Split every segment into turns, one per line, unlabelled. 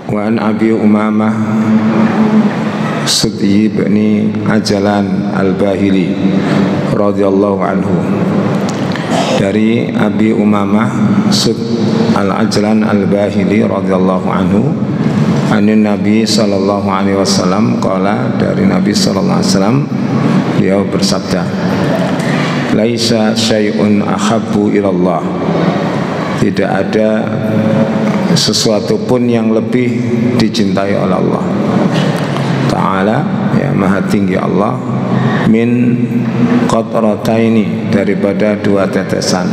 Wa an Abi Umamah Sudyi bin Ajlan Al-Bahili radhiyallahu anhu, dari Abi Umamah Sud Al-Ajlan Al-Bahili radhiyallahu anhu, anin Nabi sallallahu alaihi wasallam qala, dari Nabi sallallahu alaihi wasallam beliau bersabda, laisa syai'un ahabbu ilallah, tidak ada sesuatu pun yang lebih dicintai oleh Allah Ta'ala, ya maha tinggi Allah, min qatrataini, daripada dua tetesan,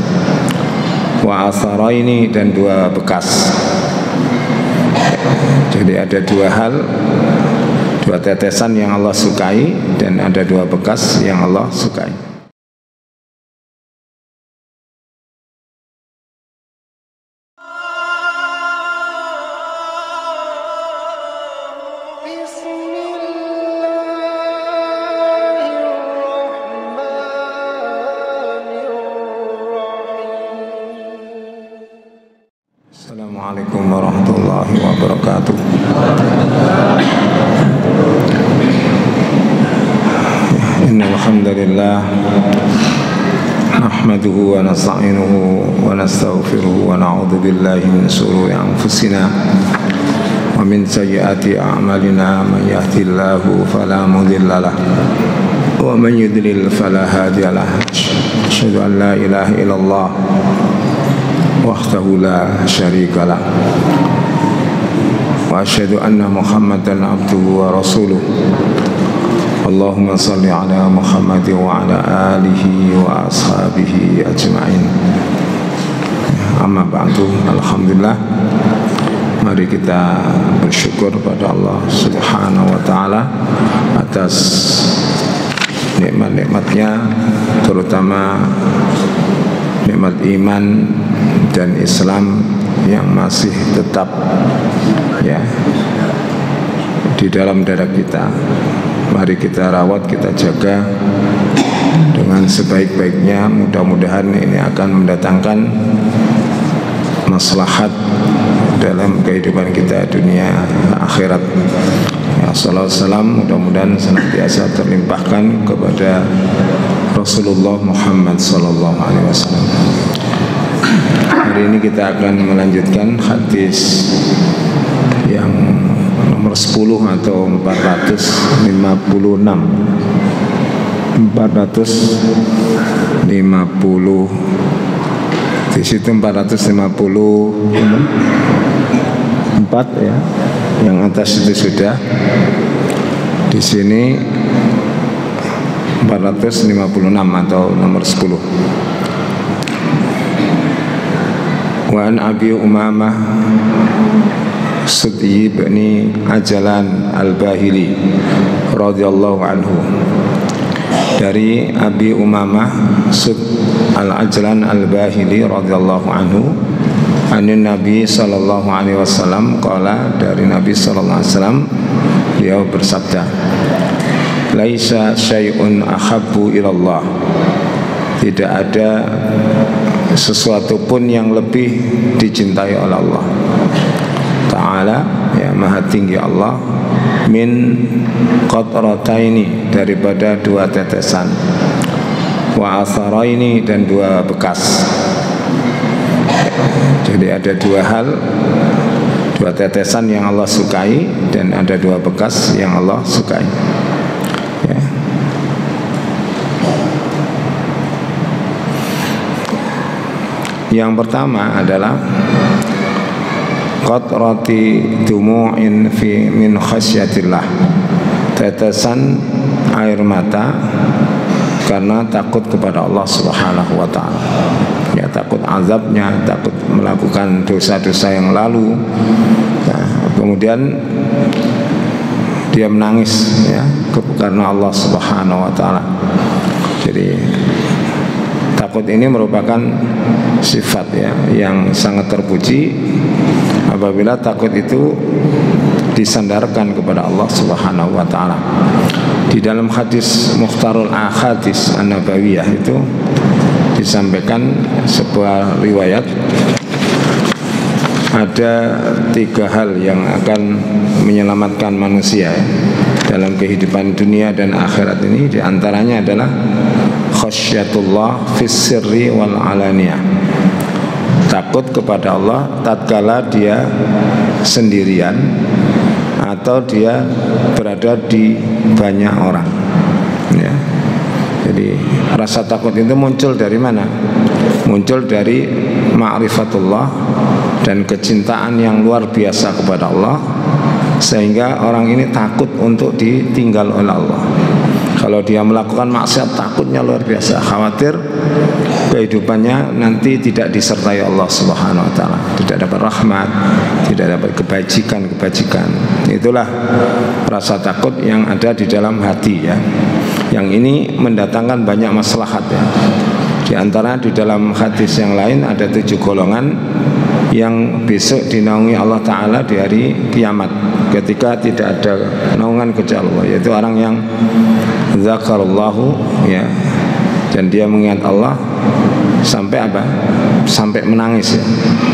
wa atharaini, dan dua bekas. Jadi ada dua hal, dua tetesan yang Allah sukai, dan ada dua bekas yang Allah sukai. Assalamualaikum warahmatullahi wabarakatuh. Innal hamdalillah nahmaduhu wa nasta'inuhu wa nastaghfiruhu wa na'udzu billahi min shururi anfusina wa min sayyiati a'malina. Man yahdihillahu fala mudilla lahu wa man yudlil fala hadiya lahu. Asyhadu an la ilaha illallah wahdahu la syarika lah, wa asyhadu anna Muhammadan abduhu wa rasuluh. Allahumma salli ala Muhammad wa ala alihi wa ashabihi ajma'in. Amma ba'du, alhamdulillah, mari kita bersyukur pada Allah subhanahu wa ta'ala atas nikmat-nikmatnya, terutama nikmat iman dan Islam yang masih tetap ya di dalam dada kita. Mari kita rawat, kita jaga dengan sebaik-baiknya. Mudah-mudahan ini akan mendatangkan maslahat dalam kehidupan kita dunia akhirat. Ya, sallallahu alaihi wasallam mudah-mudahan senantiasa terlimpahkan kepada Rasulullah Muhammad sallallahu alaihi wasallam. Hari ini kita akan melanjutkan hadis yang nomor 10 atau 456. 450. Di situ 454 ya. Yang atas itu sudah. Di sini 456 atau nomor 10. Wa an Abi Umamah Sudyi bin Ajlan Al-Bahili radhiyallahu anhu, dari Abi Umamah Sud Al-Ajlan Al-Bahili radhiyallahu anhu, anin Nabi sallallahu alaihi wasallam qala, dari Nabi sallallahu alaihi wasallam beliau bersabda, laisa syai'un ahabbu ilallah, tidak ada sesuatu pun yang lebih dicintai oleh Allah Ta'ala, ya maha tinggi Allah, min qatrataini, daripada dua tetesan, wa atharaini, dan dua bekas. Jadi ada dua hal, dua tetesan yang Allah sukai, dan ada dua bekas yang Allah sukai ya. Yang pertama adalah qatrati dumu'in fi min khasyatillah, tetesan air mata karena takut kepada Allah Subhanahu wa ta'ala, ya takut azabnya, takut melakukan dosa-dosa yang lalu. Nah, kemudian dia menangis ya karena Allah Subhanahu wa ta'ala. Jadi takut ini merupakan sifat ya yang sangat terpuji apabila takut itu disandarkan kepada Allah Subhanahu wa ta'ala. Di dalam hadis Mukhtarul Ahadits An-Nabawiyah itu disampaikan sebuah riwayat ada 3 hal yang akan menyelamatkan manusia ya, dalam kehidupan dunia dan akhirat ini. Di antaranya adalah khasyatullah fis sirri wal alaniyah, takut kepada Allah tatkala dia sendirian atau dia berada di banyak orang ya. Jadi rasa takut itu muncul dari mana? Muncul dari ma'rifatullah dan kecintaan yang luar biasa kepada Allah, sehingga orang ini takut untuk ditinggal oleh Allah. Kalau dia melakukan maksiat, takutnya luar biasa, khawatir kehidupannya nanti tidak disertai Allah Subhanahu wa taala, tidak dapat rahmat, tidak dapat kebajikan. Itulah rasa takut yang ada di dalam hati ya. Yang ini mendatangkan banyak maslahat ya. Di antara di dalam hadis yang lain ada 7 golongan yang besok dinaungi Allah Ta'ala di hari kiamat, ketika tidak ada naungan kecuali Allah, yaitu orang yang zakarallahu ya, dan dia mengingat Allah sampai apa? Sampai menangis ya.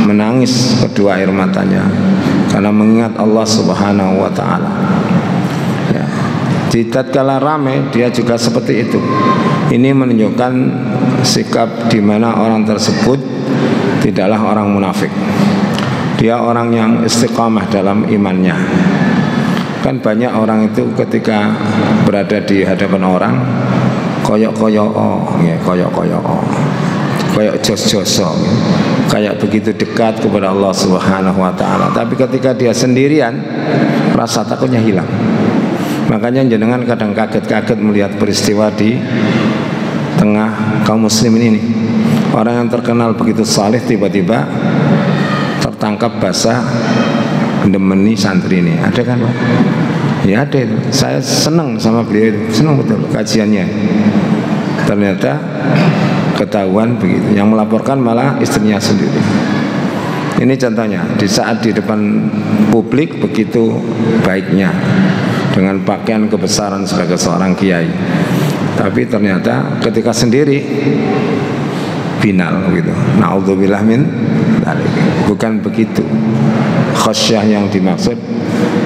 Menangis kedua air matanya karena mengingat Allah Subhanahu wa Ta'ala ya. Di tatkala ramai dia juga seperti itu. Ini menunjukkan sikap di mana orang tersebut tidaklah orang munafik. Dia orang yang istiqamah dalam imannya. Kan banyak orang itu ketika berada di hadapan orang koyok-koyok ya, koyok jos-joso, kayak begitu dekat kepada Allah Subhanahu wa taala. Tapi ketika dia sendirian, rasa takutnya hilang. Makanya jenengan kadang kaget-kaget melihat peristiwa di tengah kaum muslimin ini. Orang yang terkenal begitu saleh tiba-tiba tertangkap basah mendemeni santri ini. Ada kan Pak? Ya ada itu. Saya senang sama beliau itu, senang betul kajiannya. Ternyata ketahuan begitu. Yang melaporkan malah istrinya sendiri. Ini contohnya, di saat di depan publik begitu baiknya, dengan pakaian kebesaran sebagai seorang kiai, tapi ternyata ketika sendiri final gitu. Na'udzubillah min dzalik. Bukan begitu khasyah yang dimaksud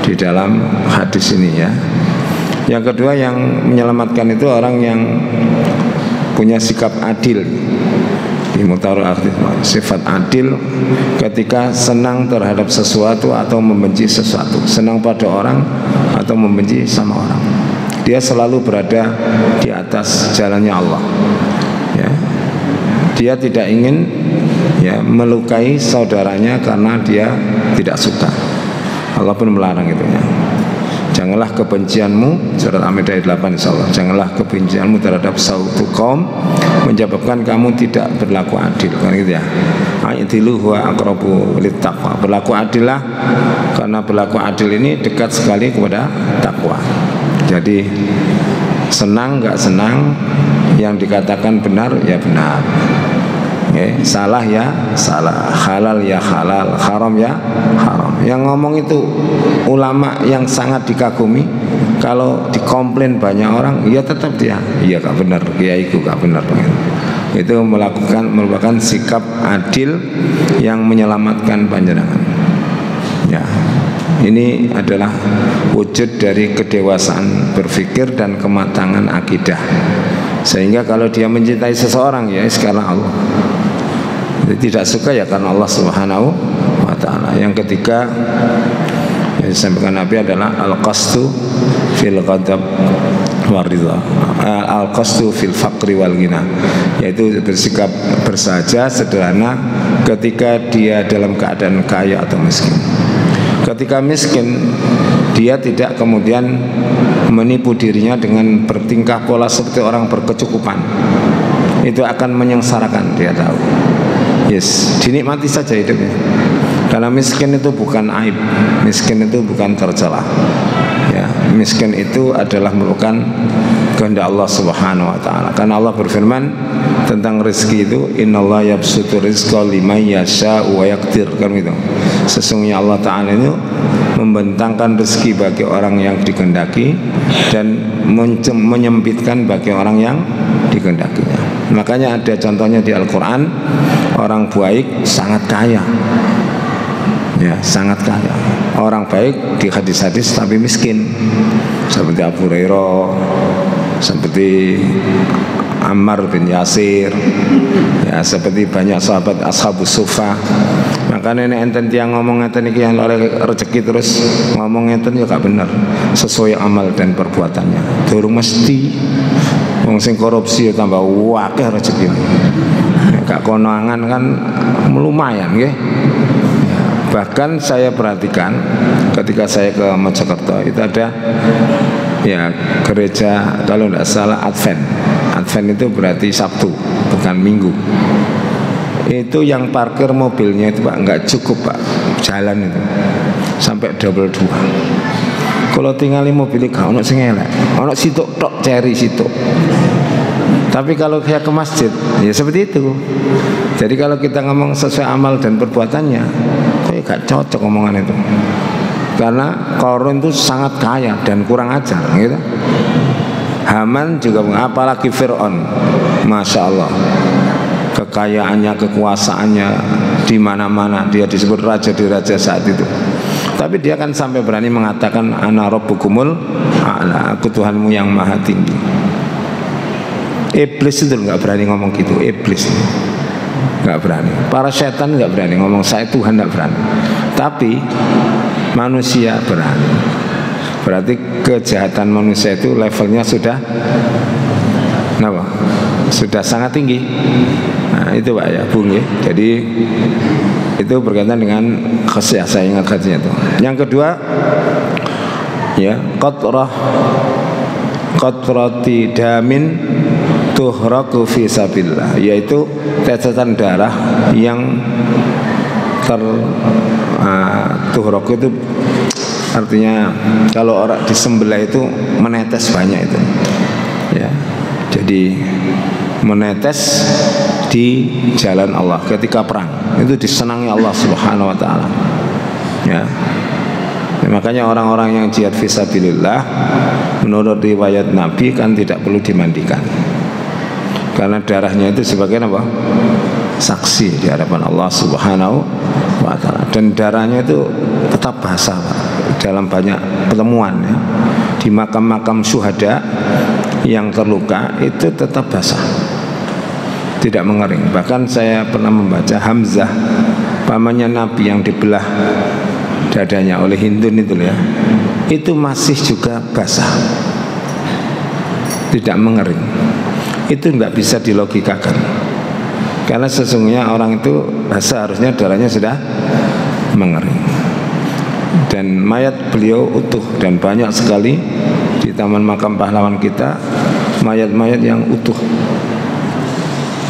di dalam hadis ini ya. Yang kedua yang menyelamatkan itu orang yang punya sikap adil. Sifat adil ketika senang terhadap sesuatu atau membenci sesuatu, senang pada orang atau membenci sama orang, dia selalu berada di atas jalannya Allah ya. Dia tidak ingin ya melukai saudaranya karena dia tidak suka. Allah pun melarang itu ya. Janganlah kebencianmu, surat Al-Maidah 8 insyaallah. Janganlah kebencianmu terhadap suatu kaum menyebabkan kamu tidak berlaku adil, kan gitu ya. Aidilu huwa aqrabu littaqwa. Berlaku adillah, karena berlaku adil ini dekat sekali kepada takwa. Jadi senang nggak senang, yang dikatakan benar ya benar. Salah ya salah, halal ya halal, haram ya haram. Yang ngomong itu ulama yang sangat dikagumi. Kalau dikomplain banyak orang, ya tetap dia, iya gak benar, kiaiku gak benar. Itu merupakan sikap adil yang menyelamatkan panjenengan. Ya, ini adalah wujud dari kedewasaan berpikir dan kematangan akidah. Sehingga kalau dia mencintai seseorang ya karena Allah, tidak suka ya karena Allah Subhanahu wa ta'ala. Yang ketiga yang disampaikan Nabi adalah al-qasdu fil ghadab waridha, al-qasdu fil faqri wal ghina, yaitu bersikap bersahaja sederhana ketika dia dalam keadaan kaya atau miskin. Ketika miskin, dia tidak kemudian menipu dirinya dengan bertingkah pola seperti orang berkecukupan. Itu akan menyengsarakan, dia tahu. Yes, dinikmati saja hidupnya. Karena miskin itu bukan aib, miskin itu bukan tercela. Ya, miskin itu adalah merupakan kehendak Allah Subhanahu wa taala. Karena Allah berfirman tentang rezeki itu, innallaha yabsutu rizqa liman yasha'u wa yaqdir, kan gitu. Sesungguhnya Allah taala itu membentangkan rezeki bagi orang yang dikehendaki dan menyempitkan bagi orang yang dikehendakinya. Makanya ada contohnya di Al-Quran, orang baik sangat kaya, Ya, sangat kaya. Orang baik di hadis-hadis tapi miskin, seperti Abu Hurairah, seperti Ammar bin Yasir, ya, seperti banyak sahabat Ashabus Suffah. Makanya nek enten tiyang ngomong ngeten iki yang oleh rezeki terus ngomong ngeten ya gak bener, sesuai amal dan perbuatannya. Durung mesti wong sing korupsi ya tambah akeh rezekine. Gak konangan kan lumayan nggih. Bahkan saya perhatikan ketika saya ke Mojokerto itu ada ya gereja, kalau tidak salah Advent. Advent itu berarti Sabtu, bukan Minggu. Itu yang parkir mobilnya itu Pak nggak cukup Pak, jalan itu sampai double 2. Kalau tinggali mobil gak ono sing elek, ono situk tok ceri situk. Tapi kalau saya ke masjid ya seperti itu. Jadi kalau kita ngomong sesuai amal dan perbuatannya, gak cocok omongan itu. Karena Qarun itu sangat kaya dan kurang ajar gitu. Haman juga, apalagi Fir'aun, Masya Allah, kekayaannya, kekuasaannya di mana-mana, dia disebut raja di raja saat itu. Tapi dia kan sampai berani mengatakan ana rabbukumul a'la, aku Tuhanmu yang maha tinggi. Iblis itu nggak berani ngomong gitu. Iblis nggak berani, para setan nggak berani ngomong saya Tuhan, nggak berani. Tapi manusia berani. Berarti kejahatan manusia itu levelnya sudah apa? Sudah sangat tinggi. Nah itu Pak ya Bung ya. Jadi itu berkaitan dengan khasiat, saya ingat hadisnya itu. Yang kedua ya, qatrati damin tuhraku fi sabilillah, yaitu tetesan darah yang tuhraku itu artinya kalau orang disembelih itu menetes banyak itu ya. Jadi menetes di jalan Allah ketika perang itu disenangi Allah Subhanahu wa taala ya. Makanya orang-orang yang jihad fisabilillah menurut riwayat Nabi kan tidak perlu dimandikan, karena darahnya itu sebagai apa? Saksi di hadapan Allah Subhanahu wa taala. Dan darahnya itu tetap basah Pak. Dalam banyak pertemuan ya, di makam-makam syuhada yang terluka itu tetap basah, tidak mengering. Bahkan saya pernah membaca Hamzah, pamannya Nabi yang dibelah dadanya oleh Hindun itu ya, itu masih juga basah, tidak mengering. Itu nggak bisa dilogikakan, karena sesungguhnya orang itu basah harusnya darahnya sudah mengering. Dan mayat beliau utuh, dan banyak sekali di taman makam pahlawan kita mayat-mayat yang utuh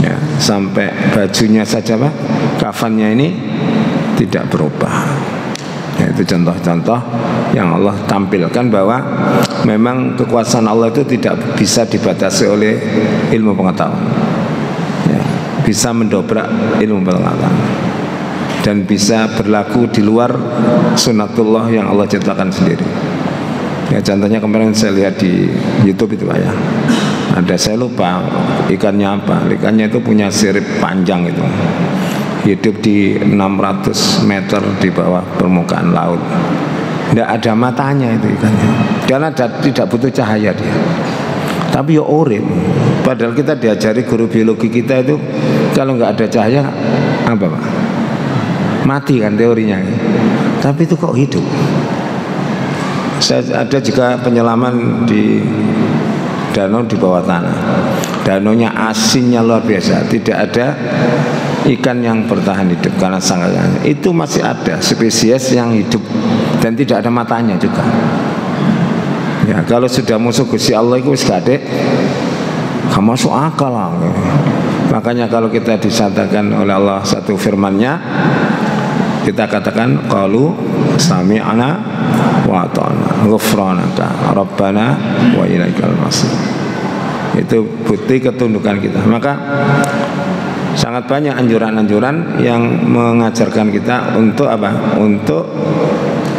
ya, sampai bajunya saja Pak, kafannya ini tidak berubah ya. Itu contoh-contoh yang Allah tampilkan bahwa memang kekuasaan Allah itu tidak bisa dibatasi oleh ilmu pengetahuan ya, bisa mendobrak ilmu pengetahuan dan bisa berlaku di luar sunatullah yang Allah ciptakan sendiri ya. Contohnya kemarin saya lihat di YouTube itu Pak ya, ada, saya lupa ikannya apa, ikannya itu punya sirip panjang itu, hidup di 600 meter di bawah permukaan laut, tidak ada matanya itu ikannya, karena tidak butuh cahaya dia, tapi ya urip. Padahal kita diajari guru biologi kita itu kalau nggak ada cahaya apa Pak? Mati kan teorinya, tapi itu kok hidup. Ada juga penyelaman di danau di bawah tanah, danaunya asinnya luar biasa, tidak ada ikan yang bertahan hidup karena sangat itu masih ada spesies yang hidup dan tidak ada matanya juga ya. Kalau sudah musuh Gusti Allah itu wis gak masuk akal lah. Makanya kalau kita disatakan oleh Allah satu firman-Nya, kita katakan qalu sami'na wa ata'na ghufranaka rabbana wa ilaikal masir. Itu bukti ketundukan kita. Maka sangat banyak anjuran-anjuran yang mengajarkan kita untuk apa? Untuk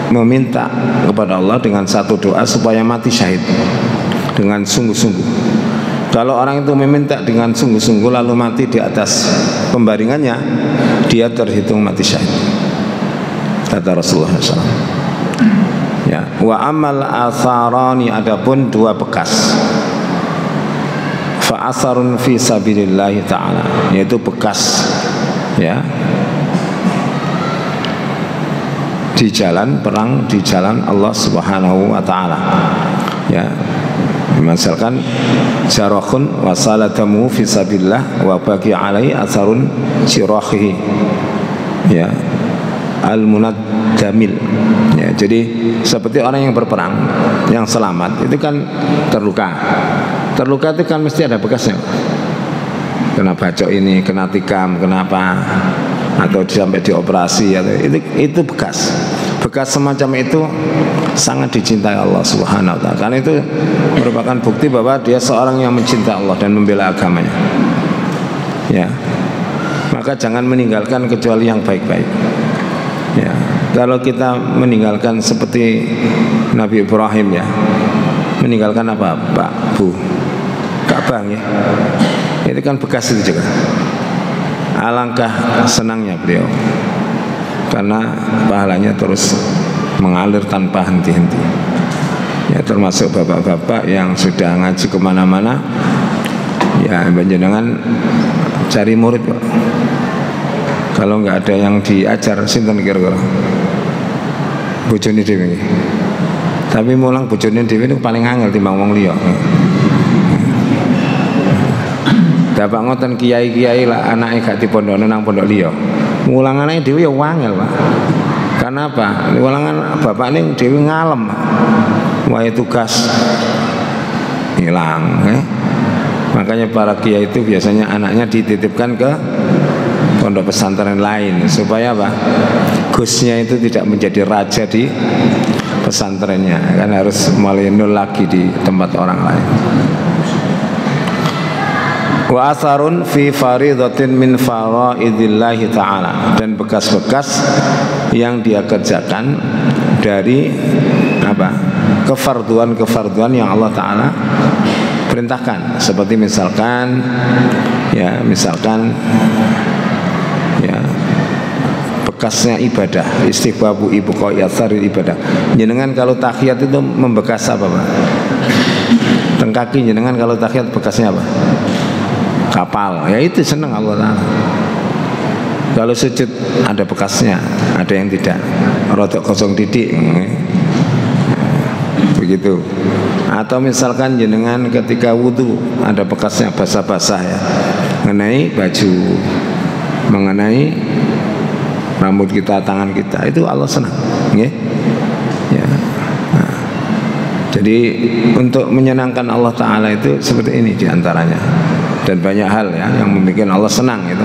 meminta kepada Allah dengan satu doa supaya mati syahid dengan sungguh-sungguh. Kalau orang itu meminta dengan sungguh-sungguh lalu mati di atas pembaringannya, dia terhitung mati syahid. kata Rasulullah SAW. Ya, wa amal atharani, adapun dua bekas, fa asarun fi sabilillahi ta'ala, yaitu bekas ya di jalan perang, di jalan Allah Subhanahu wa taala. Ya, misalkan jarahun wa salatamu fi sabilillah wa baqi alai asarun sirahihi, ya, al-munaddamil. Ya, jadi seperti orang yang berperang, yang selamat itu kan terluka. Terluka itu kan mesti ada bekasnya. Kena bacok ini, kena tikam, kenapa, atau sampai dioperasi, atau itu bekas. Bekas semacam itu sangat dicintai Allah Subhanahu wa taala. Karena itu merupakan bukti bahwa dia seorang yang mencintai Allah dan membela agamanya. Ya. Maka jangan meninggalkan kecuali yang baik-baik. Ya. Kalau kita meninggalkan seperti Nabi Ibrahim, ya, meninggalkan apa, Pak, Bu? Ka'bah, ya. Itu kan bekas itu juga. Alangkah senangnya beliau, karena pahalanya terus mengalir tanpa henti-henti. Ya, termasuk bapak-bapak yang sudah ngaji kemana-mana, ya, panjenengan cari murid, Pak. Kalau nggak ada yang diajar, sinten kira-kira? Bojone dhewe. Tapi mulang bojone dhewe itu paling angel timbang wong liya. Dapat ngoten kiai-kiai lah anake gak dipondokno nang pondok liya. Mulang anake dhewe ya wangel, Pak. Karena apa? Mulangan bapak ning dhewe ngalem. Wae tugas hilang, Makanya para kiai itu biasanya anaknya dititipkan ke pondok pesantren lain supaya apa? Gusnya itu tidak menjadi raja di pesantrennya, kan harus mulai nol lagi di tempat orang lain. Wa asarun fi faridatin min faraidillahi ta'ala, dan bekas-bekas yang dia kerjakan dari apa? Kefarduan-kefarduan yang Allah Ta'ala perintahkan, seperti misalkan ya, bekasnya ibadah, istihbabu ibuqa yasaril ibadah. Jenengan kalau tahiyat itu membekas apa, Pak? Tengkaki jenengan kalau tahiyat bekasnya apa? Kapal. Ya itu senang Allah Ta'ala. Kalau sujud ada bekasnya, ada yang tidak, rodok kosong didik, begitu. Atau misalkan jenengan ketika wudhu ada bekasnya, basah-basah, ya, mengenai baju, mengenai rambut kita, tangan kita, itu Allah senang, ya. Nah, jadi untuk menyenangkan Allah Ta'ala itu seperti ini diantaranya, dan banyak hal ya yang membuat Allah senang itu,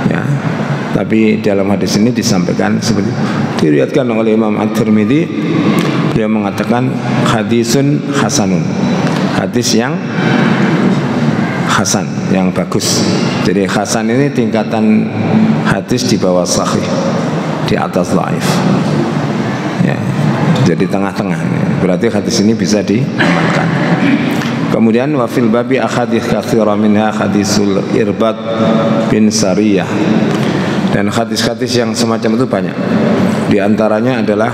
ya. Tapi dalam hadis ini disampaikan seperti diriwayatkan oleh Imam At-Tirmidzi, dia mengatakan hadisun hasanun, hadis yang hasan, yang bagus. Jadi hasan ini tingkatan hadis di bawah sahih, di atas dhaif, ya, jadi tengah-tengah. Berarti hadis ini bisa diamalkan. Kemudian wa fil babi ahadits katsira minha hadisul Irbad bin Sariyah, dan hadis-hadis yang semacam itu banyak. Di antaranya adalah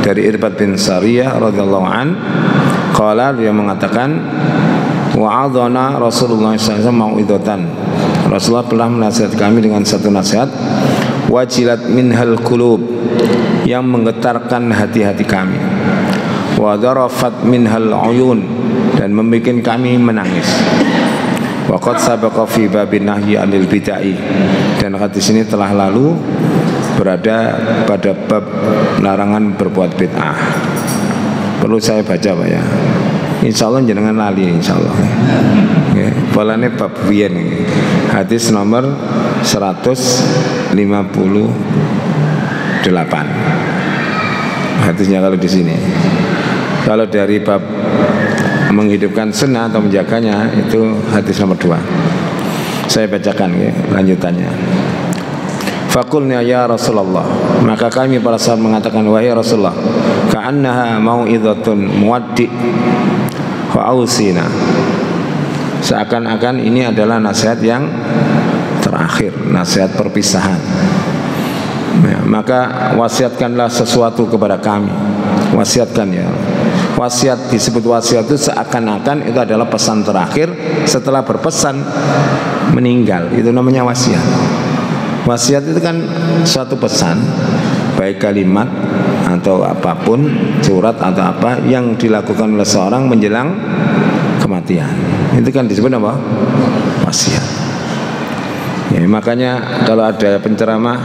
dari Irbad bin Sariyah radhiyallahu an, qala, dia mengatakan wa'adhana Rasulullah SAW mau'idatan, Rasulullah pernah menasihat kami dengan satu nasihat, wajilat minhal qulub, yang menggetarkan hati-hati kami, wa darafat minhal uyun, dan membuat kami menangis. Wa qad sabaqa fi babin nahyi 'anil bid'ah, dan hadis ini telah lalu berada pada bab larangan berbuat bid'ah. Perlu saya baca, Pak, ya. Insya Allah jenengan lali, insya Allah. Ya, polanya bab biyen, hadis nomor 158. Hadisnya kalau di sini. Kalau dari bab menghidupkan sunnah atau menjaganya, itu hadis nomor 2. Saya bacakan, ya, lanjutannya. Faqulna ya Rasulullah, maka kami para sahabat mengatakan, wahai Rasulullah, ka'annaha mau'idhatun muwaddi' wa ausina, seakan-akan ini adalah nasihat yang terakhir, nasihat perpisahan, ya, maka wasiatkanlah sesuatu kepada kami. Wasiatkan ya. Wasiat disebut wasiat itu seakan-akan itu adalah pesan terakhir setelah berpesan meninggal. Itu namanya wasiat. Wasiat itu kan suatu pesan, baik kalimat atau apapun, surat atau apa yang dilakukan oleh seorang menjelang kematian. Itu kan disebut apa? Wasiat. Ya, makanya kalau ada penceramah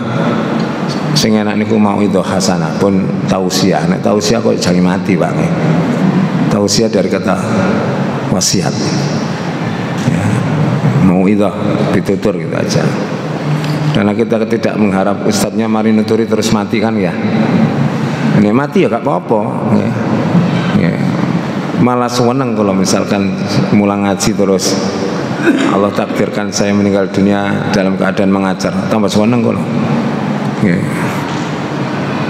sing enak niku mau itu hasanah pun tausiah. Nek tausiah kok jangan mati, Pak. Tausiah dari kata wasiat. Ya, mau itu ditutur gitu aja. Karena kita tidak mengharap ustadznya mari nuturi terus mati kan ya. Ini mati ya gak apa-apa. Ya. Ya. Malah seneng kalau misalkan mulang ngaji terus Allah takdirkan saya meninggal dunia dalam keadaan mengajar, tambah seneng kalau. Ya.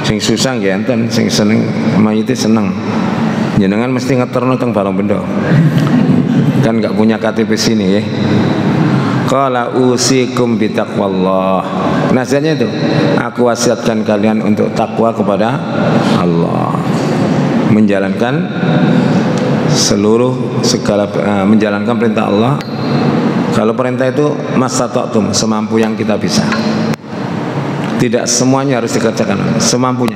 Sing susah ya enten, sing seneng mayite seneng. Jenengan mesti ngeterno teng Balong Bendo. Kan nggak punya KTP sini ya. Qala usikum bitaqwallah. Nasihatnya itu, aku wasiatkan kalian untuk takwa kepada Allah. Menjalankan menjalankan perintah Allah. Kalau perintah itu mastata'tum, semampu yang kita bisa. Tidak semuanya harus dikerjakan, semampunya.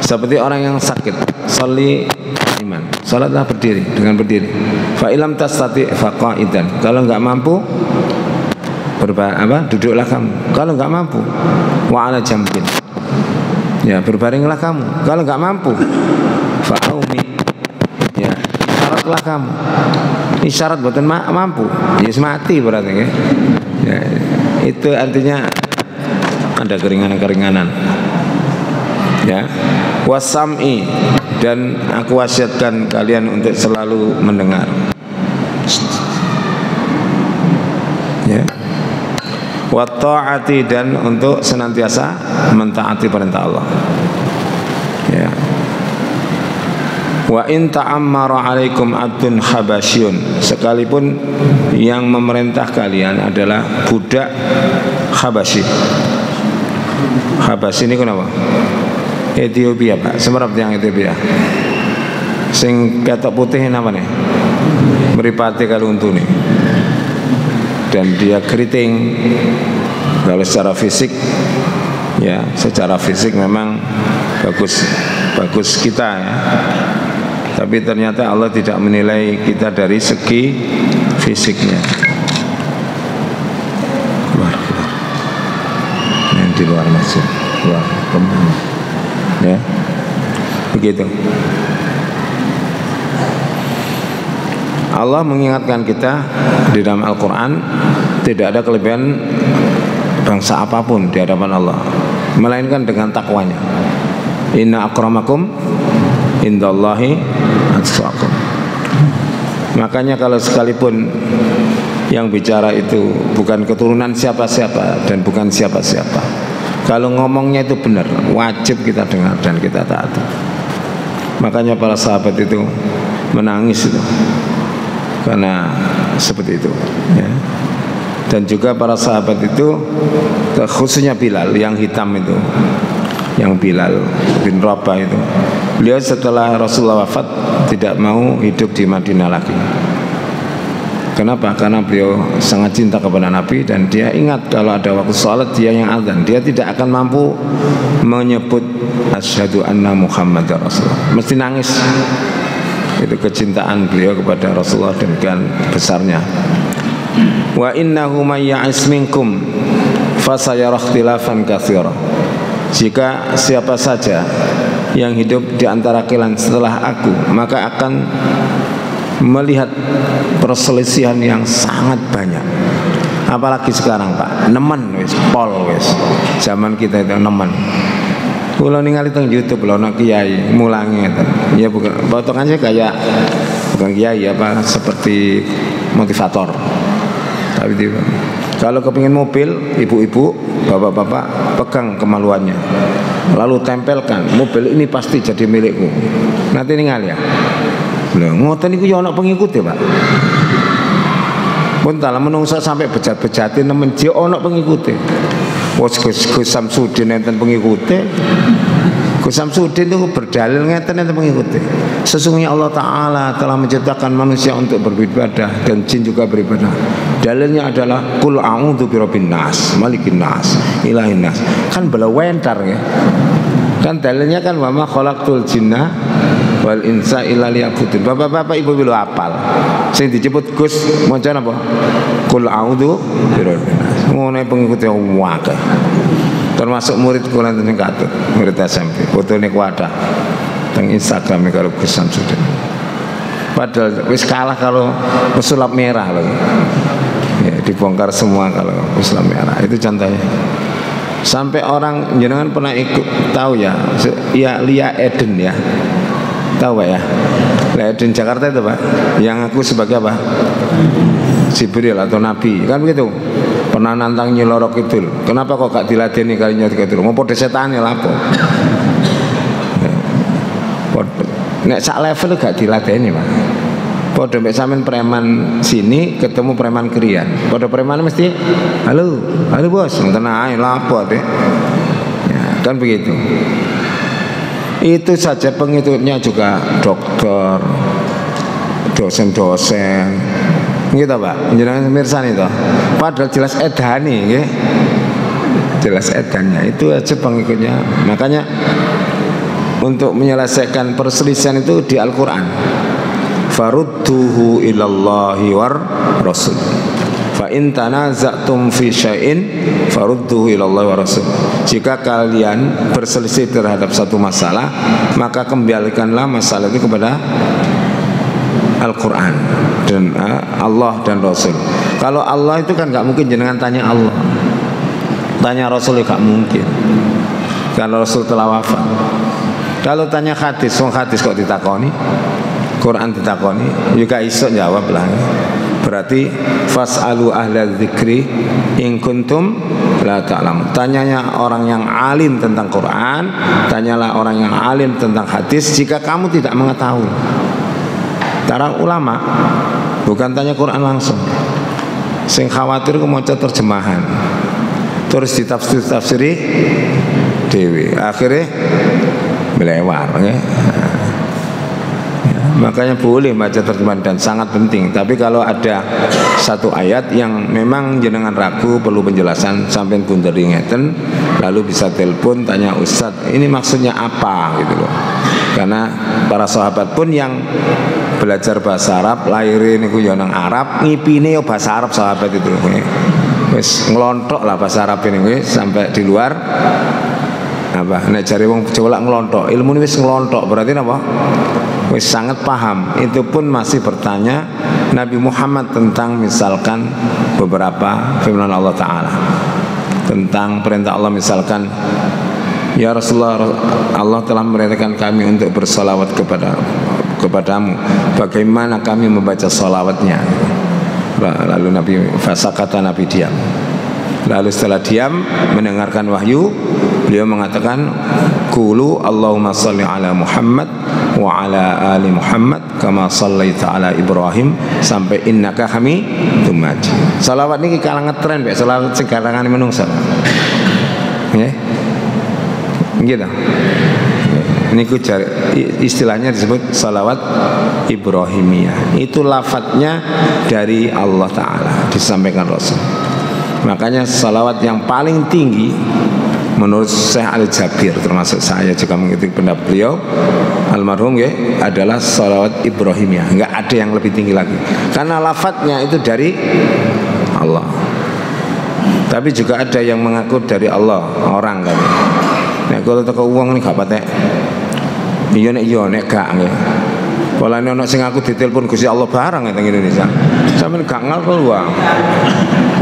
Seperti orang yang sakit, sholli iman, salatlah berdiri, dengan berdiri. Fa ilam tastati fa qa'idan. Kalau enggak mampu duduklah kamu. Kalau enggak mampu wa ala jambin. Ya, berbaringlah kamu. Kalau enggak mampu fa aumi. Ya, isyaratlah kamu. Isyarat buatan mampu, ya mati berarti ya. Ya, itu artinya ada keringanan-keringanan. Ya, wasam'i, dan aku wasiatkan kalian untuk selalu mendengar. Ya, wa ta'ati, dan untuk senantiasa mentaati perintah Allah. Ya. Wa in ta'ammara 'alaikum 'abdun habasyun, sekalipun yang memerintah kalian adalah budak Habasyi. Habasyi ini kenapa? Ethiopia, Pak. Semerap yang Ethiopia. Sing ketok putih apa nih? Meripati kalau untuk nih. Dan dia keriting. Kalau secara fisik, ya, secara fisik memang bagus kita ya. Tapi ternyata Allah tidak menilai kita dari segi fisiknya. Keluar. Yang di luar masjid, keluar. Ya, begitu. Allah mengingatkan kita di dalam Al-Quran, tidak ada kelebihan bangsa apapun di hadapan Allah, melainkan dengan takwanya. Inna akramakum indallahi atqakum. Makanya kalau sekalipun yang bicara itu bukan keturunan siapa-siapa dan bukan siapa-siapa, kalau ngomongnya itu benar, wajib kita dengar dan kita taati. Makanya para sahabat itu menangis itu, karena seperti itu ya. Dan juga para sahabat itu, khususnya Bilal yang hitam itu, yang Bilal bin Rabah itu, beliau setelah Rasulullah wafat tidak mau hidup di Madinah lagi. Kenapa? Karena beliau sangat cinta kepada Nabi, dan dia ingat kalau ada waktu sholat dia yang azan, dia tidak akan mampu menyebut asyhadu anna Muhammadar Rasulullah, mesti nangis. Itu kecintaan beliau kepada Rasulullah demikian besarnya. Wa innahu may ya'is minkum fasayara ikhtilafan katsira. Jika siapa saja yang hidup di antara kalian setelah aku, maka akan melihat perselisihan yang sangat banyak. Apalagi sekarang, Pak, nemen wis pol wis. Zaman kita itu nemen. Kula ningali teng YouTube lho ana kiai mulangi ngeten. Ya bukan potongannya kayak bukan kiai apa seperti motivator. Tapi kalau kepingin mobil, ibu-ibu, bapak-bapak pegang kemaluannya, lalu tempelkan, mobil ini pasti jadi milikku. Nanti ningali ya. Lho, ngoten niku ya ana pengikut ya, Pak. Pun dalam menungso sampai bejat-bejatin nemen dia ana pengikut. Gus Samsudin enten pengikute. Gus Samsudin itu berdalil ngeten enten pengikute. Sesungguhnya Allah Ta'ala telah menciptakan manusia untuk beribadah dan jin juga beribadah. Dalilnya adalah qul a'udzu birabbin nas, malikin nas, ilahin nas. Kan belawentar ya. Kan dalilnya kan wa ma khalaqtul jinna wal insa illa liya'budun. Bapak-bapak ibu-ibu hafal. Sing dijemput Gus maca napa? Qul a'udzu birabbin nas. Ngono pengikut yang akeh. Termasuk murid kula teng katut, murid SMP. Fotone kuwata teng Instagram karo Gus Samsudin. Padahal wis kalah kalau pesulap merah loh. Ya, dibongkar semua kalau pesulap merah. Itu contohnya. Sampai orang jenengan pernah ikut tahu ya, ya Lia Eden ya. Tahu Pak ya? Lia Eden Jakarta itu Pak. Yang aku sebagai apa? Jibril atau Nabi. Kan begitu. Pernah nantang Nyiloro Kidul. Kenapa kok gak diladeni kali Nyiloro Kidul? Ngopo setan ya lapo. Nek sak level gak diladeni Pak. Padha mek sampean preman sini ketemu preman krian. Padha preman mesti halo bos, ngoten ae lapo deh. Ya, kan begitu. Itu saja pengikutnya juga dokter, dosen-dosen. Gitu Pak, jenengan mirsani itu. Padahal jelas edani nggih. Jelas edannya itu aja pengikutnya. Makanya untuk menyelesaikan perselisihan itu di Al-Qur'an. Farudduhu ilallahi war rasul. Fa in tanaza'tum fi syai'in farudduhu ilallahi war rasul. Jika kalian berselisih terhadap satu masalah, maka kembalikanlah masalah itu kepada Al-Quran dan Allah dan Rasul. Kalau Allah itu kan gak mungkin jenengan tanya Allah, tanya Rasul gak mungkin. Kalau Rasul telah wafat. Kalau tanya hadis, hadis kok ditakoni, Quran ditakoni, juga iso jawab lah. Berarti fas'alu ahla dzikri in kuntum la ta'lamun. Tanyanya orang yang alim tentang Quran, tanyalah orang yang alim tentang hadis jika kamu tidak mengetahui. Cara ulama bukan tanya Quran langsung. Sing khawatir ku maca terjemahan. Terus ditafsiri dewe. Akhirnya melewar ya. Makanya boleh baca terjemahan dan sangat penting. Tapi kalau ada satu ayat yang memang jenengan ragu perlu penjelasan sampai kunderi ngeten, lalu bisa telepon tanya Ustaz, ini maksudnya apa gitu loh. Karena para sahabat pun yang belajar bahasa Arab, lahirin niku yo nang Arab, ngipine yo bahasa Arab sahabat itu. Wis nglontok lah bahasa Arab ini sampai di luar. Apa nek jare wong Jawa lak nglontok, ilmu ini wis nglontok berarti apa? Wis sangat paham. Itu pun masih bertanya Nabi Muhammad tentang misalkan beberapa firman Allah Ta'ala, tentang perintah Allah, misalkan ya Rasulullah, Allah telah memerintahkan kami untuk bersolawat kepadamu, bagaimana kami membaca solawatnya? Lalu Nabi kata Nabi diam. Lalu setelah diam mendengarkan wahyu, beliau mengatakan qulu Allahumma shalli ala Muhammad wa ala ali Muhammad kama shallaita ala Ibrahim sampai innaka hamidum majid. Salawat niki kalang ngetren mek selawat sing kalangan menungsa. Nggih. Gitu. Niku istilahnya disebut salawat Ibrahimiyah. Itu lafadznya dari Allah Ta'ala, disampaikan Rasul. Makanya salawat yang paling tinggi menurut Syekh Al-Jabir, termasuk saya juga mengikuti pendapat beliau almarhum ya, adalah salawat Ibrahimiyah. Enggak ada yang lebih tinggi lagi karena lafadznya itu dari Allah. Tapi juga ada yang mengaku dari Allah, orang kan. Nek kalau teko wong nih gak patek. Iya nek gak nggih. Polane ana sing aku ditelepon Gusti Allah barang teng Indonesia. Sampeyan gak ngal wae.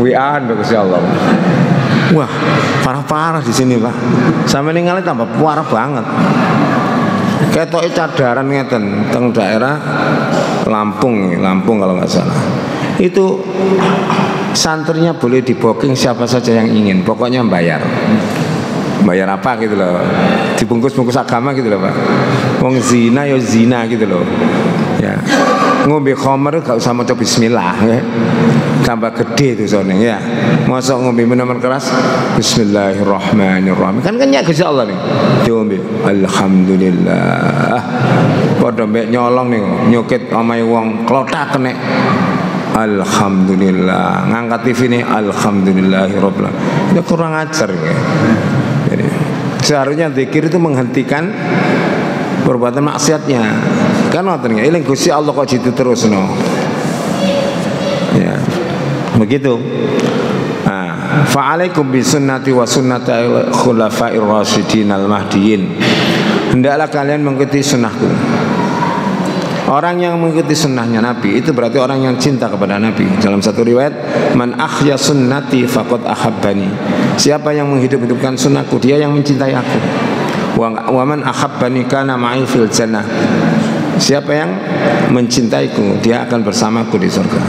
WA-an Gusti Allah. Wah, parah-parah di sini, Pak. Sampeyan ningali tambah parah banget. Ketoke cadaran ngeten teng daerah Lampung kalau nggak salah. Itu santrinya boleh di-booking siapa saja yang ingin, pokoknya bayar apa gitu loh, dibungkus-bungkus agama gitu loh Pak. Wong zina ya zina gitu loh. Ya, ngombe khamr gak usah maca bismillah ya. Tambah gede itu soalnya ya. Masa ngombe minuman keras bismillahirrahmanirrahim. Kan kenyak Gusti Allah nih. Diombe alhamdulillah. Padha mbek nyolong nih nyukit omahe wong klothak kene. Alhamdulillah. Ngangkat TV nih alhamdulillahirabbil alamin. Ini kurang ajar ya. Jadi seharusnya zikir itu menghentikan perbuatan maksiatnya. Kan ngoten nggih, eling Gusti Allah kok jitu terus no. Ya. Begitu. Nah, fa'alaikum bi sunnati wa sunnati khulafair rasyidin al-mahdiyyin. Hendaklah kalian mengikuti sunnahku. Orang yang mengikuti sunnahnya Nabi itu berarti orang yang cinta kepada Nabi. Dalam satu riwayat, man ahya sunnati faqad ahabbani. Siapa yang menghidup-hidupkan sunnahku, dia yang mencintai aku. Wa man ahabbani kana ma'i fil jannah. Siapa yang mencintaiku, dia akan bersamaku di surga.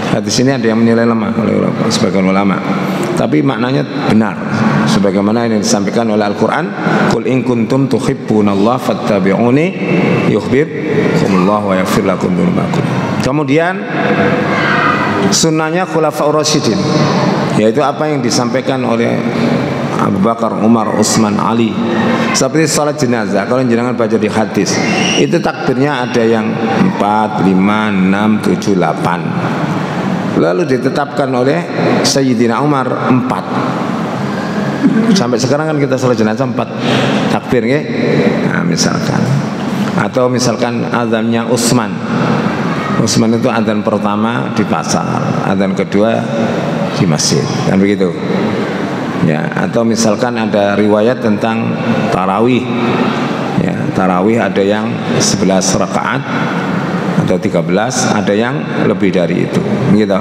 Hadis ini ada yang menilai lemah oleh sebagian ulama, tapi maknanya benar sebagaimana yang disampaikan oleh Al-Qur'an, qul in kuntum tuhibbunallaha fattabi'uni yuhibbukumullah wa yaghfir lakum dzunubakum. Kemudian sunnahnya khulafaur rasyidin, yaitu apa yang disampaikan oleh Abu Bakar, Umar, Utsman, Ali. Seperti salat jenazah, kalau jenengan baca di hadis, itu takbirnya ada yang 4, 5, 6, 7, 8. Lalu ditetapkan oleh Sayyidina Umar 4. Sampai sekarang kan kita salat jenazah 4 takbir ya. Nah, misalkan. Atau misalkan azannya Utsman. Utsman itu azan pertama di pasar, azan kedua di masjid. Kan begitu. Ya, atau misalkan ada riwayat tentang tarawih. Ya, tarawih ada yang 11 rakaat atau 13, ada yang lebih dari itu. Gitu.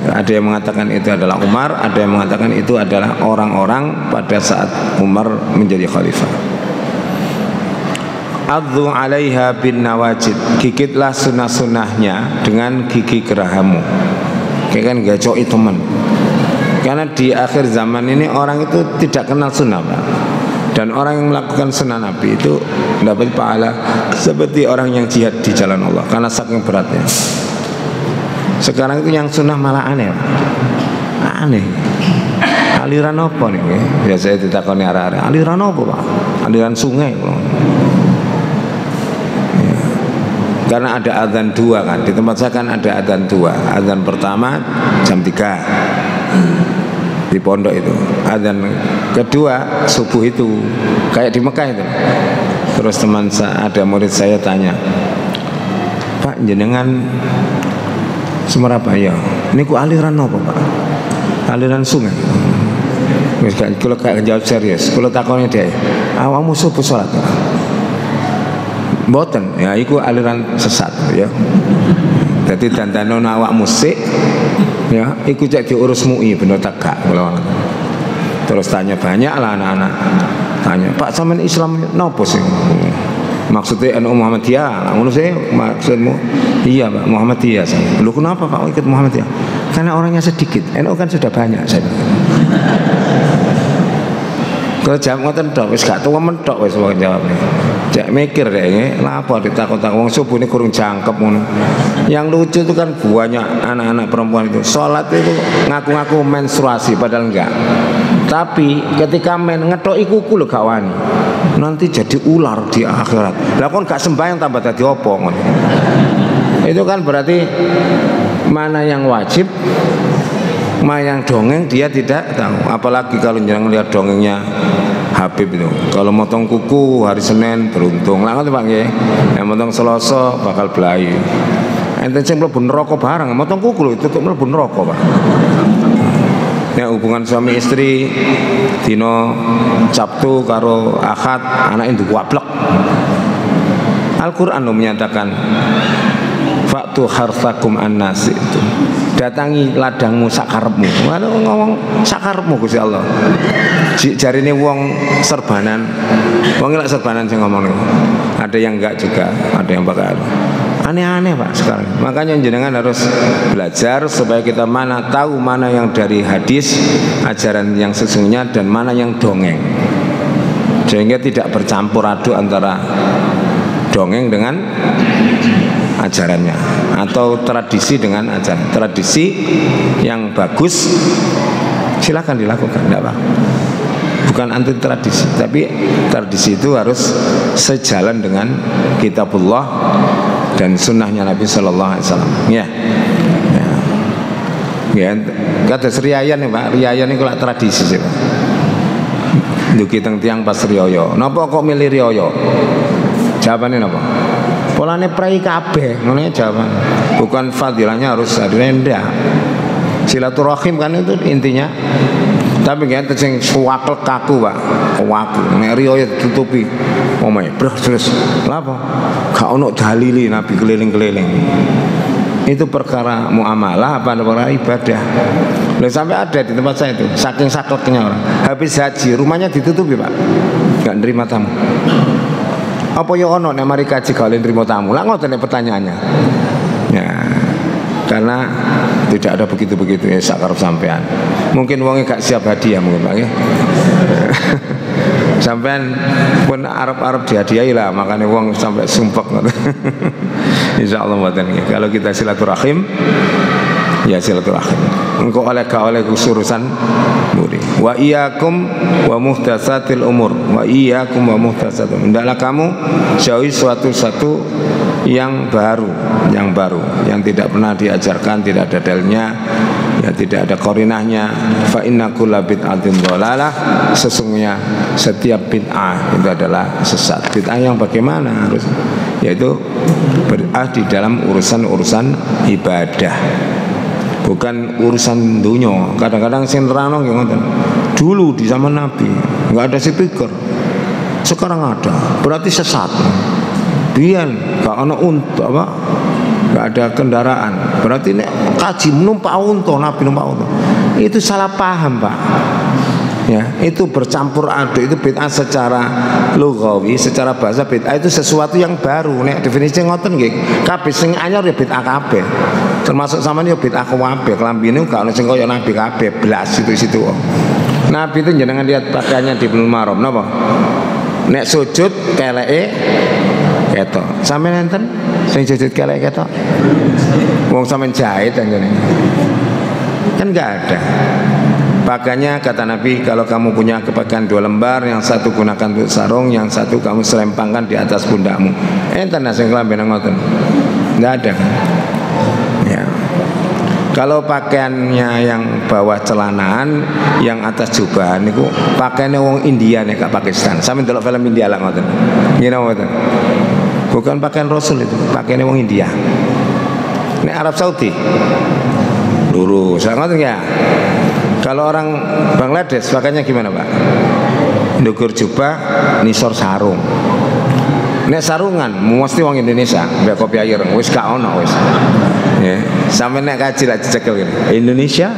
Ada yang mengatakan itu adalah Umar, ada yang mengatakan itu adalah orang-orang pada saat Umar menjadi khalifah. Adzu 'alaiha bin nawajid. Gigitlah sunnah-sunnahnya dengan gigi gerahamu. Kayak kan gacoki teman. Karena di akhir zaman ini orang itu tidak kenal sunnah, Pak. Dan orang yang melakukan sunnah Nabi itu dapat pahala seperti orang yang jihad di jalan Allah, karena saking beratnya. Sekarang itu yang sunnah malah aneh, Pak. Aneh. Aliran apa nih? Biasanya ditakoni arah-arah. Aliran apa, Pak? Aliran sungai, Pak. Ya. Karena ada adzan 2 kan. Di tempat saya kan ada adzan 2. Adzan pertama jam 3. Di pondok itu adzan kedua subuh itu kayak di Mekah itu. Terus teman saya, ada murid saya tanya, Pak jenengan Semerapa ya? Ini ku aliran apa Pak? Aliran sungai. Kalau gak jawab serius, kalau takonnya dia, awakmu subuh sholat mboten, ya iku aliran sesat ya. Jadi dandanon awak musik ya, iku cek diurus MUI bener tak gak. Terus tanya banyak lah anak-anak. Tanya, Pak sampean Islam nopo sih? Maksudnya NU Muhammadiyah. Ngono sih maksudmu? Iya Pak, Muhammadiyah saya. Lu kenapa Pak ikut Muhammadiyah? Karena orangnya sedikit. NU kan sudah banyak saya. Kalau jawab ngoten tok wis gak tuwa mentok wis wong jawabnya. Cek mikir deh, lapa ditakut-takut wong subuh ini kurang jangkep ngono. Yang lucu itu kan banyak anak-anak perempuan itu sholat itu ngaku-ngaku menstruasi padahal enggak. Tapi ketika ngetoki kuku lho gak wani. Nanti jadi ular di akhirat. Lah kon gak sembahyang tambah dadi apa ngono. Itu kan berarti mana yang wajib, mana yang dongeng dia tidak tahu. Apalagi kalau jangan lihat dongengnya Habib itu. Kalau motong kuku hari Senin beruntung. Lah ngoten Pak nggih. Yang motong Selasa bakal belayu. Enten sing mlebu neraka barang, motong kuku lho itu kok mlebu neraka, Pak. Ya hubungan suami istri dino Sabtu karo Ahad anake duwablek. Al-Qur'an menyatakan faktu harsakum annasi itu. Datangi ladangmu sakarepmu. Mana ngomong sakarepmu Gusti Allah. Jarine wong serbanan. Wong lek serbanan sing ngomong niku. Ada yang enggak juga, ada yang pakai aneh-aneh Pak sekarang. Makanya jenengan harus belajar supaya kita tahu mana yang dari hadis ajaran yang sesungguhnya dan mana yang dongeng. Sehingga tidak bercampur aduk antara dongeng dengan ajarannya atau tradisi dengan ajaran. Tradisi yang bagus silakan dilakukan, tidak apa. Bukan anti tradisi, tapi tradisi itu harus sejalan dengan kitabullah dan sunnahnya Nabi Sallallahu Alaihi Wasallam. Ya, ya. Kata riyayan nih Pak, riyayan ini kalau tradisi sih Pak. Duki teng tiang pas riyoyo. Napa kok milih riyoyo? Jawabannya napa? Polane prei kabeh, ngono jawaban. Bukan fadilahnya harus rendah. Silaturahim kan itu intinya. Tapi kan sing suwakel kaku Pak, kaku. Nek riyo ditutupi. Omae, bro terus. Lha apa? Gak ono dalili Nabi keliling-keliling. Itu perkara muamalah apa perkara ibadah. Loh, sampai ada di tempat saya itu, saking sakleknya orang. Habis haji rumahnya ditutupi Pak. Gak nerima tamu. Apa ya ono nek mari kaji gak oleh nerima tamu? Lah ngoten pertanyaannya. Ya. Karena tidak ada begitu-begitu ya sakar sampean. Mungkin wongnya gak siap hadiah mungkin Pak ya. Sampean pun Arab dihadiahi lah, makanya wong sampai sumpek. Insyaallah mboten nggih. Kalau kita silaturahim ya silaturahim. Engko oleh gak oleh urusan budi. Wa iyyakum wa muhdatsatil umur. Wa iyyakum wa muhdatsatil. Hendaklah kamu jauhi suatu yang baru, yang tidak pernah diajarkan, tidak ada dalilnya, ya tidak ada korinahnya. Fa inna kulla bid'atin dhalalah. Sesungguhnya setiap bid'ah itu adalah sesat. Bid'ah yang bagaimana harus, yaitu bid'ah di dalam urusan ibadah, bukan urusan dunia. Kadang-kadang sing terang ngoten. Dulu di zaman Nabi nggak ada speaker, sekarang ada, berarti sesat. Biyen gak ana unta apa? Gak ada kendaraan. Berarti nek kaji numpak unta, Nabi numpak unta. Itu salah paham, Pak. Ya, itu bercampur aduk, itu bid'ah secara lughawi, secara bahasa bid'ah itu sesuatu yang baru. Nek definisi ngoten nggih, kabeh sing anyar ya bid'ah kabeh. Termasuk sampeyan ya bid'ah kabeh. Klambine gak ono sing kaya Nabi kabeh, blas situ-situ. Nabi itu jenengan lihat pakaiannya di Bulughul Maram napa? Nek sujud keleke ketok. Sampeyan enten sing sujud kelek ketok? Wong sampeyan jahit anjene. Kan enggak ada. Pakaiannya kata Nabi, kalau kamu punya pakaian 2 lembar, yang satu gunakan untuk sarung, yang satu kamu selempangkan di atas pundakmu. Enten sing klamben ngoten. Enggak ada kan? Ya. Kalau pakaiannya yang bawah celanaan, yang atas jubah niku pakaiannya wong India nek Pakistan. Sampe delok film India lah ngoten. Ngene ngoten. Bukan pakaian Rasul itu, pakaiannya wong India. Nek Arab Saudi lurus, ngoten ya. Kalau orang Bangladesh pakaiannya gimana, Pak? Ndukur jubah, nisor sarung. Nek sarungan mesti wong Indonesia, mbek kopi air wis gak ono wis. Ya, sampe nek kaji lak dicekel ngene. Indonesia?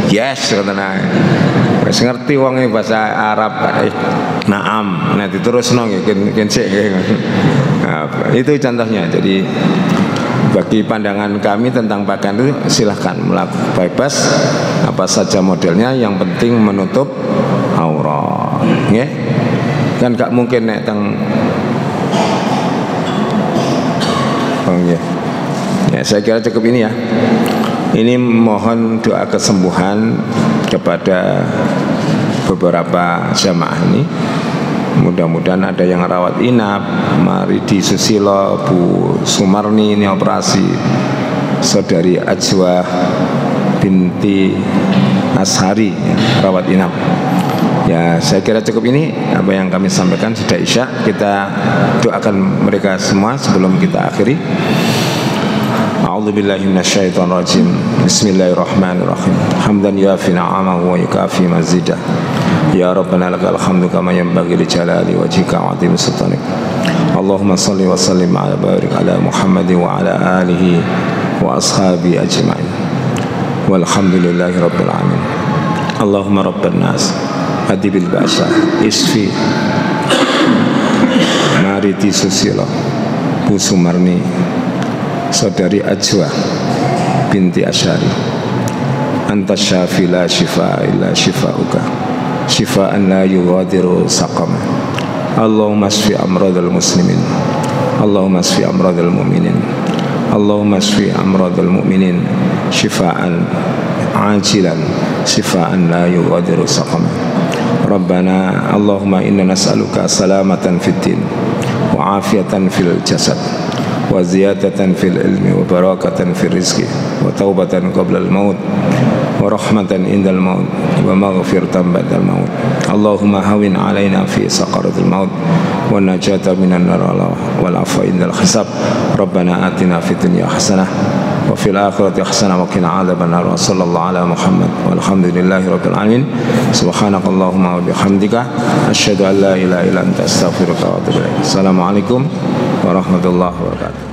Yes, ngoten ae. Wis ngerti wong bahasa Arab. Naam, nek diterusno nggih ken sik nggih. Nah, itu contohnya. Jadi bagi pandangan kami tentang pakaian itu silahkan melakukan bebas apa saja modelnya, yang penting menutup aurat. Nggih. Kan gak mungkin nek teng ya, saya kira cukup ini ya. Ini mohon doa kesembuhan kepada beberapa jamaah ini. Mudah-mudahan ada yang rawat inap. Maridi Susilo, Bu Sumarni ini operasi, Saudari Ajwa binti Ashari ya, rawat inap. Ya, saya kira cukup ini apa yang kami sampaikan. Sudah Isya, kita doakan mereka semua sebelum kita akhiri. A'udzubillahi minasyaitonirrajim. Bismillahirrahmanirrahim. Hamdan yafi ni'amahu wa yukafi mazidah. Ya Rabbana lakal hamdu kama yanbaghi li jalali wajhika wa 'azimi sultanik. Allahumma shalli wa sallim ala barik ala Muhammadin wa ala alihi wa ashabi ajma'in. Walhamdulillahi rabbil alamin. Allahumma rabban nas adibil ba'sa isfi Mariti Susilo, Bu Sumarni, Saudari Ajwa binti Ashari. Anta syafi la shifa illa shifauka, shifaan la yughadiru saqama. Allahumma asfi amradal muslimin, Allahumma asfi amradal mu'minin, Allahumma asfi amradal mu'minin shifaan ajilan shifaan la yughadiru saqama. Rabbana Allahumma inna nas'aluka salamatan fid din wa afiyatan fil jasad wa ziyadatan fil ilmi wa barakatan fil rizqi wa taubatan qabla al maut wa rahmatan indal maut wa maghfiratan ba'dal maut. Allahumma hawin alaina fi saqaratil maut wa najata minan nar wal afwa indal hisab. Rabbana atina fid dunya hasanah wa fil akhirati hasanah wa qina adzabannar. Wa sallallahu ala Muhammad walhamdulillahi rabbil alamin. Subhanakallahumma wa bihamdika asyhadu an la ilaha illa anta astaghfiruka wa atubu ilaik. Assalamualaikum warahmatullahi wabarakatuh.